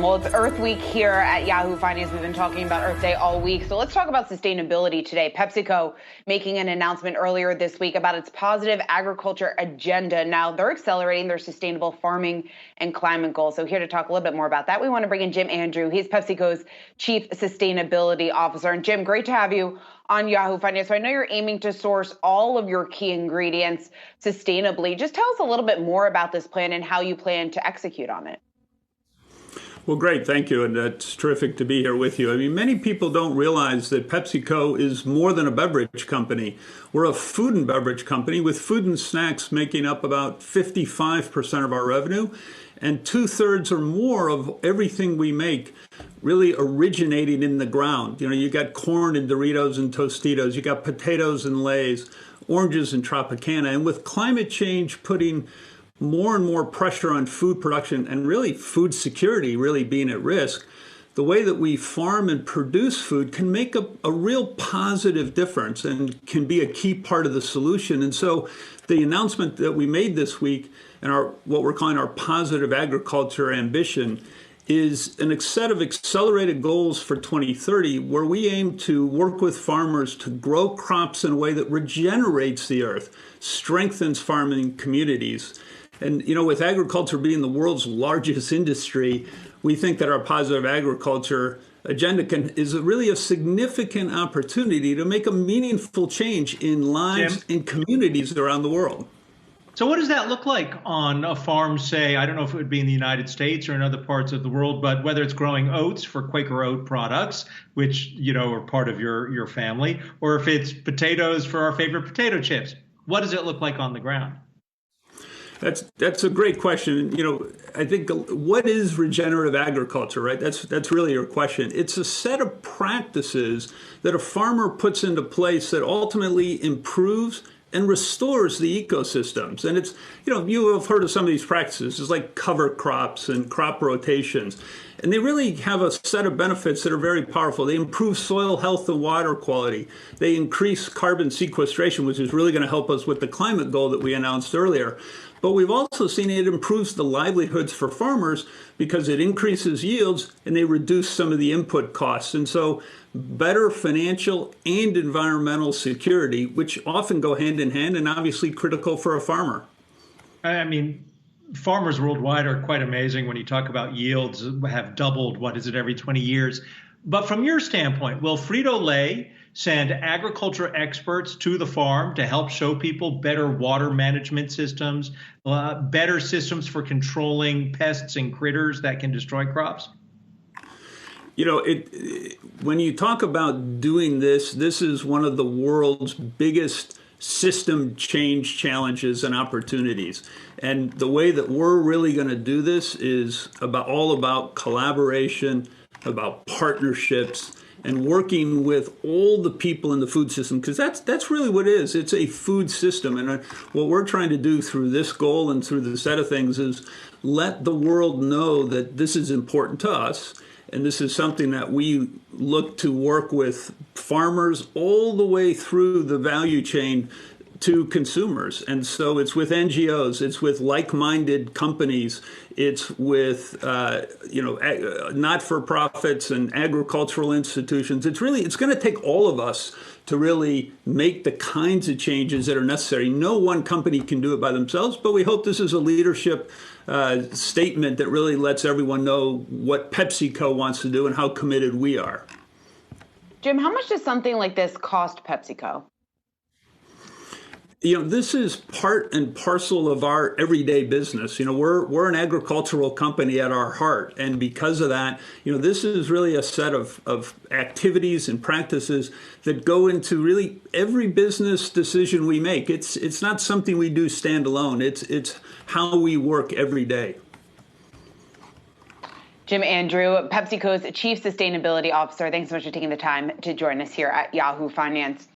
Well, it's Earth Week here at Yahoo Finance. We've been talking about Earth Day all week. So let's talk about sustainability today. PepsiCo making an announcement earlier this week about its positive agriculture agenda. Now, they're accelerating their sustainable farming and climate goals. So here to talk a little bit more about that, we want to bring in Jim Andrew. He's PepsiCo's Chief Sustainability Officer. And Jim, great to have you on Yahoo Finance. So I know you're aiming to source all of your key ingredients sustainably. Just tell us a little bit more about this plan and how you plan to execute on it. Well, great. Thank you. And it's terrific to be here with you. I mean, many people don't realize that PepsiCo is more than a beverage company. We're a food and beverage company with food and snacks making up about 55% of our revenue, and 2/3 or more of everything we make really originating in the ground. You know, you got corn and Doritos and Tostitos, you got potatoes and Lay's, oranges and Tropicana. And with climate change putting more and more pressure on food production and really food security really being at risk, the way that we farm and produce food can make a real positive difference and can be a key part of the solution. And so the announcement that we made this week and what we're calling our positive agriculture ambition is a set of accelerated goals for 2030, where we aim to work with farmers to grow crops in a way that regenerates the earth, strengthens farming communities. And, you know, with agriculture being the world's largest industry, we think that our positive agriculture agenda is really a significant opportunity to make a meaningful change in lives and communities around the world. So what does that look like on a farm, say, I don't know if it would be in the United States or in other parts of the world, but whether it's growing oats for Quaker oat products, which, you know, are part of your family, or if it's potatoes for our favorite potato chips, what does it look like on the ground? That's a great question. You know, I think what is regenerative agriculture, right? That's really your question. It's a set of practices that a farmer puts into place that ultimately improves and restores the ecosystems. And it's, you know, you have heard of some of these practices. It's like cover crops and crop rotations. And they really have a set of benefits that are very powerful. They improve soil health and water quality. They increase carbon sequestration, which is really going to help us with the climate goal that we announced earlier. But we've also seen it improves the livelihoods for farmers because it increases yields and they reduce some of the input costs. And so better financial and environmental security, which often go hand in hand and obviously critical for a farmer. I mean, farmers worldwide are quite amazing when you talk about yields have doubled, what is it, every 20 years. But from your standpoint, will Frito-Lay send agriculture experts to the farm to help show people better water management systems, better systems for controlling pests and critters that can destroy crops? You know, when you talk about doing this is one of the world's biggest system change challenges and opportunities. And the way that we're really going to do this is all about collaboration, about partnerships, and working with all the people in the food system, because that's really what it is. It's a food system. And what we're trying to do through this goal and through the set of things is let the world know that this is important to us. And this is something that we look to work with farmers all the way through the value chain to consumers. And so it's with NGOs, it's with like-minded companies, it's with not-for-profits and agricultural institutions. It's going to take all of us to really make the kinds of changes that are necessary. No one company can do it by themselves, but we hope this is a leadership statement that really lets everyone know what PepsiCo wants to do and how committed we are. Jim, how much does something like this cost PepsiCo? You know, this is part and parcel of our everyday business. You know, we're an agricultural company at our heart. And because of that, you know, this is really a set of activities and practices that go into really every business decision we make. It's not something we do standalone. It's how we work every day. Jim Andrew, PepsiCo's Chief Sustainability Officer, thanks so much for taking the time to join us here at Yahoo Finance.